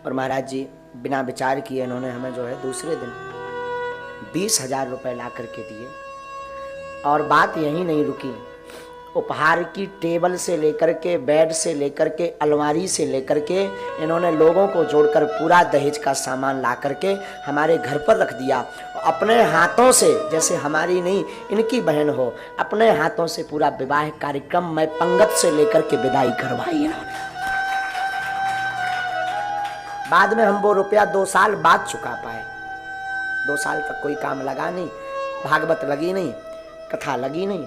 और महाराज जी बिना विचार किए इन्होंने हमें जो है दूसरे दिन 20,000 रुपये ला करके दिए। और बात यहीं नहीं रुकी, उपहार की टेबल से लेकर के, बेड से लेकर के, अलमारी से लेकर के इन्होंने लोगों को जोड़कर पूरा दहेज का सामान ला करके हमारे घर पर रख दिया। अपने हाथों से, जैसे हमारी नहीं इनकी बहन हो, अपने हाथों से पूरा विवाह कार्यक्रम में पंगत से लेकर के विदाई करवाई इन्होंने। बाद में हम वो रुपया 2 साल बाद चुका पाए। 2 साल तक कोई काम लगा नहीं, भागवत लगी नहीं, कथा लगी नहीं।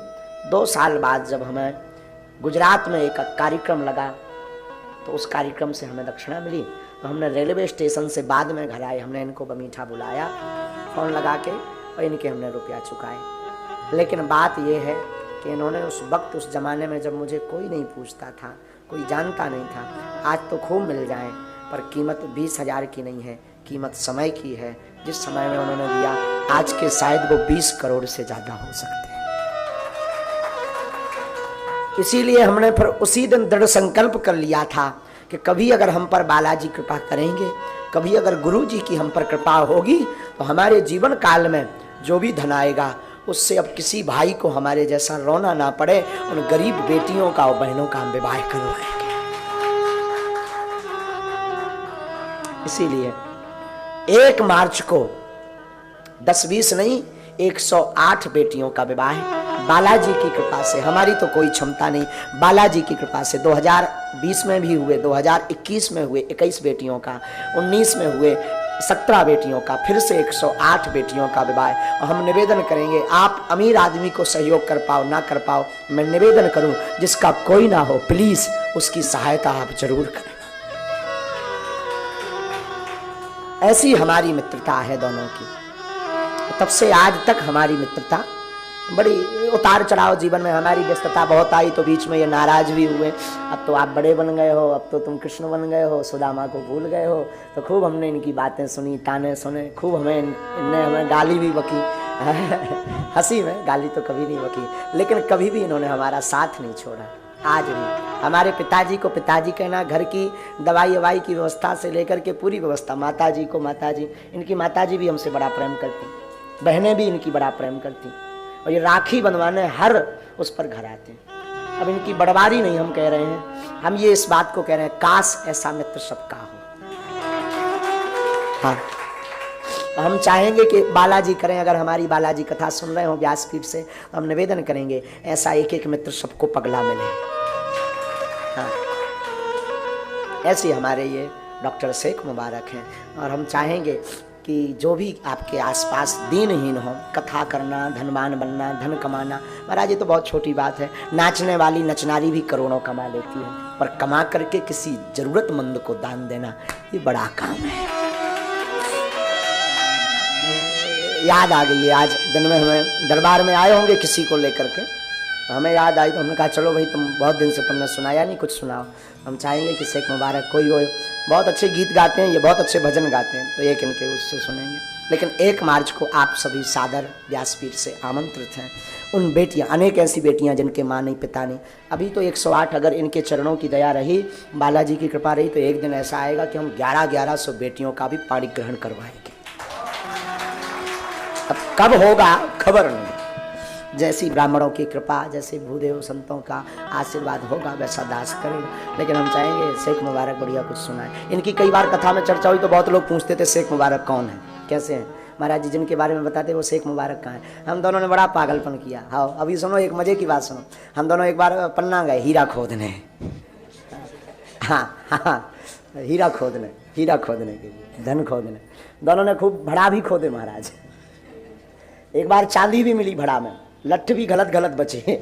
2 साल बाद जब हमें गुजरात में एक कार्यक्रम लगा तो उस कार्यक्रम से हमें दक्षिणा मिली, तो हमने रेलवे स्टेशन से बाद में घर आए, हमने इनको बमीठा बुलाया फ़ोन लगा के और इनके हमने रुपया चुकाए। लेकिन बात यह है कि इन्होंने उस वक्त, उस ज़माने में जब मुझे कोई नहीं पूछता था, कोई जानता नहीं था, आज तो खूब मिल जाए, पर कीमत 20,000 की नहीं है, कीमत समय की है। जिस समय में उन्होंने दिया, आज के शायद वो 20 करोड़ से ज़्यादा हो सकते हैं। इसीलिए हमने फिर उसी दिन दृढ़ संकल्प कर लिया था कि कभी अगर हम पर बालाजी कृपा करेंगे, कभी अगर गुरु जी की हम पर कृपा होगी, तो हमारे जीवन काल में जो भी धन आएगा उससे अब किसी भाई को हमारे जैसा रोना ना पड़े। उन गरीब बेटियों का और बहनों का हम विवाह करवाएंगे। इसीलिए 1 मार्च को 10-20 नहीं, 108 बेटियों का विवाह बालाजी की कृपा से, हमारी तो कोई क्षमता नहीं, बालाजी की कृपा से 2020 में भी हुए, 2021 में हुए 21 बेटियों का, 19 में हुए 17 बेटियों का, फिर से 108 बेटियों का विवाह। और हम निवेदन करेंगे, आप अमीर आदमी को सहयोग कर पाओ ना कर पाओ, मैं निवेदन करूं जिसका कोई ना हो, प्लीज उसकी सहायता आप जरूर करें। ऐसी हमारी मित्रता है दोनों की। तब से आज तक हमारी मित्रता, बड़ी उतार चढ़ाव जीवन में हमारी व्यस्तता बहुत आई, तो बीच में ये नाराज भी हुए, अब तो आप बड़े बन गए हो, अब तो तुम कृष्ण बन गए हो, सुदामा को भूल गए हो। तो खूब हमने इनकी बातें सुनी, ताने सुने, खूब इनने हमें गाली भी बकी हंसी में, गाली तो कभी नहीं बकी, लेकिन कभी भी इन्होंने हमारा साथ नहीं छोड़ा। आज भी हमारे पिताजी को पिताजी कहना, घर की दवाई ववाई की व्यवस्था से लेकर के पूरी व्यवस्था, माताजी को माताजी, इनकी माताजी भी हमसे बड़ा प्रेम करती, बहनें भी इनकी बड़ा प्रेम करती, और ये राखी बंधवाने हर उस पर घर आते हैं। अब इनकी बड़वारी नहीं हम कह रहे हैं, हम ये इस बात को कह रहे हैं, काश ऐसा मित्र सबका हो। हाँ, हम चाहेंगे कि बालाजी करें, अगर हमारी बालाजी कथा सुन रहे हो व्यासपीठ से, तो हम निवेदन करेंगे ऐसा एक एक मित्र सबको पगला मिले। हाँ, ऐसे हमारे ये डॉक्टर शेख मुबारक हैं, और हम चाहेंगे कि जो भी आपके आसपास दीनहीन हो, कथा करना, धनवान बनना, धन कमाना, महाराज ये तो बहुत छोटी बात है। नाचने वाली नचनारी भी करोड़ों कमा लेती है, पर कमा करके किसी जरूरतमंद को दान देना ये बड़ा काम है। याद आ गई है, आज दिन में हमें दरबार में आए होंगे किसी को लेकर के, हमें याद आई, तो हमने कहा चलो भाई, तुम बहुत दिन से तुमने सुनाया नहीं, कुछ सुनाओ। हम चाहेंगे कि शेख मुबारक कोई हो, बहुत अच्छे गीत गाते हैं, ये बहुत अच्छे भजन गाते हैं, तो एक इनके उससे सुनेंगे। लेकिन 1 मार्च को आप सभी सादर व्यासपीठ से आमंत्रित हैं। उन बेटियां, अनेक ऐसी बेटियां जिनके माँ नहीं पिता नहीं, अभी तो 108, अगर इनके चरणों की दया रही, बालाजी की कृपा रही, तो एक दिन ऐसा आएगा कि हम 1100 बेटियों का भी पाणी ग्रहण करवाएंगे। अब कब होगा खबर नहीं, जैसी ब्राह्मणों की कृपा, जैसे भूदेव संतों का आशीर्वाद होगा वैसा दास करेगा। लेकिन हम चाहेंगे शेख मुबारक बढ़िया कुछ सुनाए। इनकी कई बार कथा में चर्चा हुई तो बहुत लोग पूछते थे शेख मुबारक कौन है, कैसे हैं। महाराज जी जिनके बारे में बताते वो शेख मुबारक कहाँ है। हम दोनों ने बड़ा पागलपन किया। हाँ, अभी सुनो एक मजे की बात सुनो। हम दोनों एक बार पन्ना गए हीरा खोदने। हाँ, हीरा खोदने के लिए, धन खोदने। दोनों ने खूब भड़ा भी खोदे महाराज। एक बार चांदी भी मिली भड़ा में, लट्ठ भी गलत बचे।